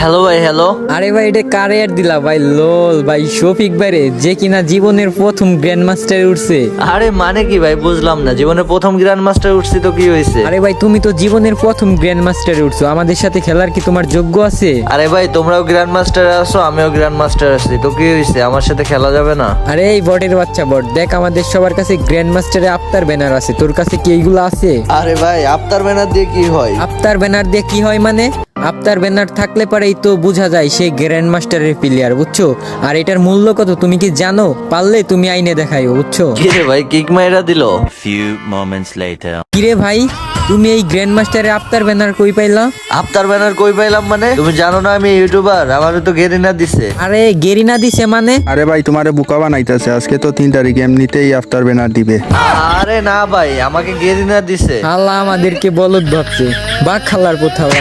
Hello ভাই, hello. আরে ভাই এটা কারে আর দিলা ভাই? লোল ভাই, শফিক ভাইরে, যে কিনা জীবনের প্রথম গ্র্যান্ড মাস্টারে উঠছে। আরে মানে কি ভাই, বুঝলাম না। জীবনের প্রথম গ্র্যান্ড মাস্টার উঠছি তো কি হয়েছে? আরে ভাই তুমি তো জীবনের প্রথম গ্র্যান্ড মাস্টারে উঠছো, আমাদের সাথে খেলার কি তোমার যোগ্য আছে? আরে ভাই, তোমরাও গ্র্যান্ড মাস্টার আসো, আমিও গ্র্যান্ড মাস্টার আসছি, তো কি হয়েছে? আমার সাথে খেলা যাবে না? আরে এই বটের বাচ্চা বট, দেখ আমাদের সবার কাছে গ্র্যান্ড মাস্টারে আফতার ব্যানার আছে, তোর কাছে কি এইগুলো আছে? আরে ভাই, আফতার ব্যানার দিয়ে কি হয়? আফতার ব্যানার দিয়ে কি হয় মানে? আফতার ব্যানার থাকলে পরেই তো বোঝা যায় সেই গ্র্যান্ড মাস্টারের প্লেয়ার, বুঝছো? আর এটার মূল্য কত তুমি কি জানো? পারলে তুমি আইনে দেখাইও, বুঝছো? কি রে ভাই, কিক মাইরা দিল? Few moments later. কিরে ভাই, তুমি এই গ্র্যান্ড মাস্টারে আফতার ব্যানার কই পাইলা? আফতার ব্যানার কই পাইলাম মানে? তুমি জানো না আমি ইউটিউবার? আমারও তো গেরিনা দিছে। আরে গেরিনা দিছে মানে? আরে ভাই তোমারে বোকা বানাইতেছে, আজকে তো 3 তারিখ, এমনিতেই আফতার ব্যানার দিবে। আরে না ভাই, আমাকে গেরিনা দিছে। আল্লাহ আমাদেরকে বলদ ভাবছে, বা খালার কোথাও।